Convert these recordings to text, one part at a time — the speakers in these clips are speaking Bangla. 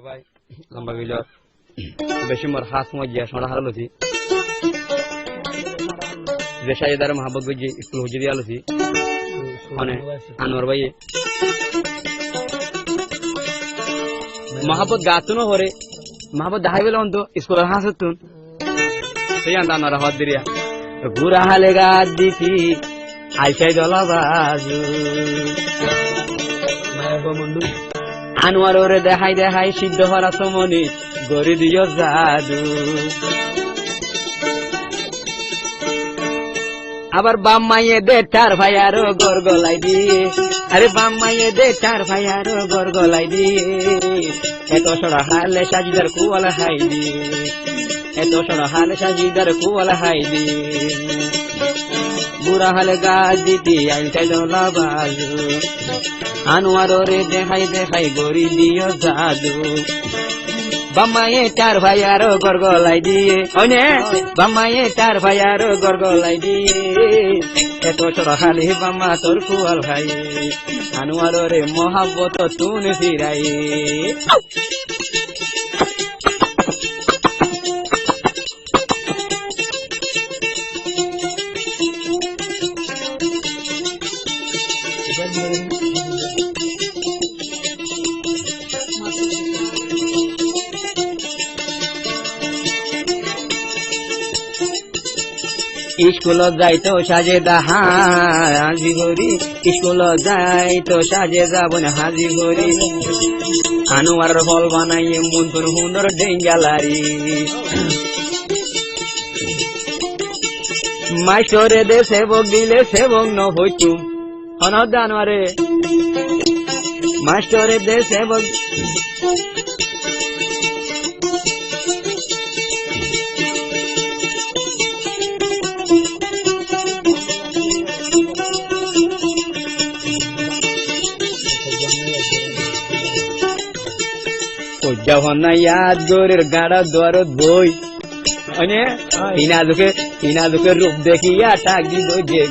ভাই লম্বা গিল বেশি মোর হাত মজিয়া সোনা হারালছি যে সাইদার মহাবত গজি স্কুল হুজি দিয়া লছি মানে আনোয়ার ভাই মহাবত গাতুনো হরে মহাবত দাহাই বেলা অন্ত স্কুলের হাসতুন সেই আন্দানার হাত দিরিয়া ঘুরা হালে গাছ দিছি আইসাই দলা বাজু আনোয়ার ওরে দেখাই দেখাই সিদ্ধ হরা সমনি গড়ি দিও জাদু আবার বাম মাইয়ে দে চার ভাই আরো গড়গলাই দিয়ে আরে বাম মাইয়ে দে চার ভাই আরো গড়গলাই দিয়ে এত সরা হালে সাজিদার কুয়াল হাই দিয়ে এত সরা হালে সাজিদার কুয়াল হাই দিয়ে বুড়া হালে গাছ দিতি আইসাই দলা বাজু আনোয়ার ওরে দেখাই দেখাই গড়ি দিও জাদু বাম্মায়ে চার ভাই আরো গড়গলাই দিয়ে ওনে বাম্মায়ে চার ভাই আরো গড়গলাই দিয়ে এত সরহালি বাম্মা তোর কুয়াল ভাই আনোয়ার ওরে মহাব্বত তুন ফিরাই স্কুল যাইতো সাজে দা হাজি গরি স্কুল যাইতো সাজে যাবন হাজি গরি আনোয়ার ফল বানাইয়ে মন্তর সুন্দর ডেঙ্গালারি মাস্টরে দে সেবক দিলে সেবক ন হইতুম অনদ আনোয়ারে মাস্টরে দে সেবক যখন ইয়াদ গরের গাড়া দরদ বই মানে ইনাজুকে রূপ দেখিয়া টাক দিব যে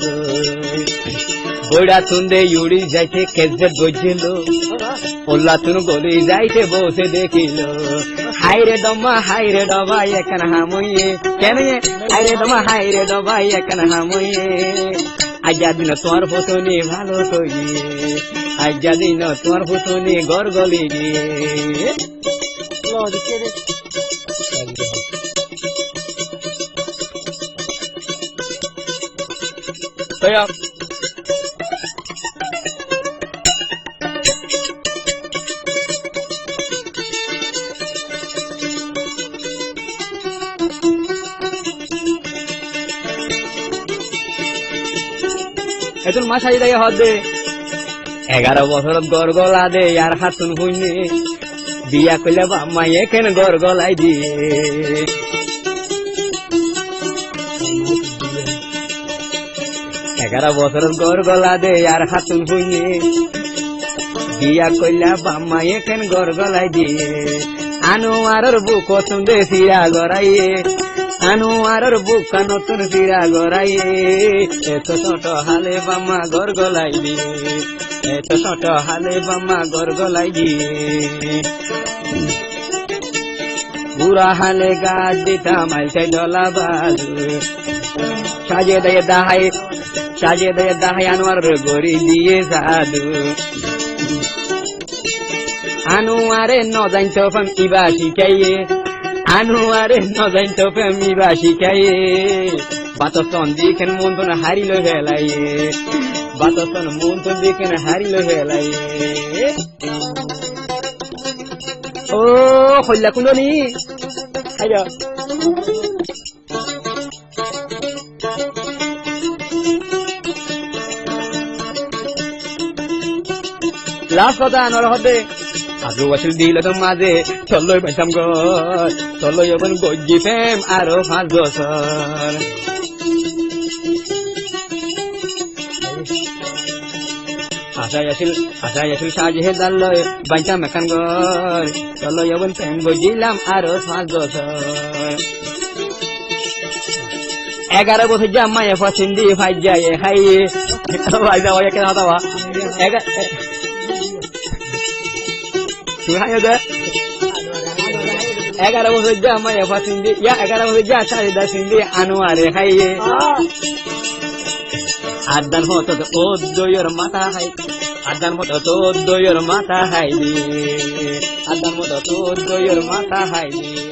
বইড়া তুন্দে ইউড়ি যাইতে কেজে বইছিল ওল্লা তুন গলি যাইতে বসে দেখিল হাইরে ডবা এখানে হামইয়ে কেন হাইরে ডবা এখানে হামইয়ে আজ্ঞা দিন তোমার ফসনি ভালো কইয়ে আজ্ঞা দিন তোমার ফসনি গড়গলি গিয়ে এখন মা সাজি দাগে হদ দে 11 বছর গড়গলা দে আর হাতুন হইনে বিয়া কইলে বাম্মাই এখান গড়গলাই দিয়ে 11 বছর গড়গলা দে আর হাতুন হইনে বিয়া কইলা বাম্মাই এখান গড়গলাই দিয়ে আনোয়ারের বুক সুন্দে সিরা গড়াইয়ে আনোয়ারের বুক নতুন সিরা গড়াইয়ে এত ছোট হালে বাম্মা গড়গলাই দিয়ে এত ছোট হালে বাম্মা গড়গলাই দিয়ে বুড়া হালে গাছ দিতাম আইসাই ডলা বাজু সাজে দেয় দাহাই আনোয়ার গড়ি দিয়ে জাদু আনোয়ারে ন জানতো ফাম ইবা শিখাইয়ে আনোয়ারে ন জানতো ফাম ইবা শিখাইয়ে বাতসন দিকেন মন্তন হারিল হেলাইয়ে বাতসন মন্তন দিকেন হারিল হেলাইয়ে ও হইলা কুলনি আইয়া লাস্ট কথা আনোয়ার হতে আজু বছর দিল তো মাঝে চলই পাইতাম ঘর চলই এখন গজ্জি ফেম আরো 5 বছর আশাই আসিল সাজে দাল্লয় বাইতাম এখান ঘর চলই এখন ফেম গজিলাম আরো 5 বছর 11 বছর জামাই পছন্দি ভাই যায় হাইয়ে ভাই যাওয়া কেন দাওয়া Ega, tu hai ada? 11 বছর যা মায়া ফাসিন্দি ইয়া 11 বছর যা সারিদা সিন্দি আনোয়ারে খাইয়ে আদান মতো তো দইয়ের মাথা খাই আদান মতো তো দইয়ের মাথা খাইলি আদান মতো তো দইয়ের মাথা খাইলি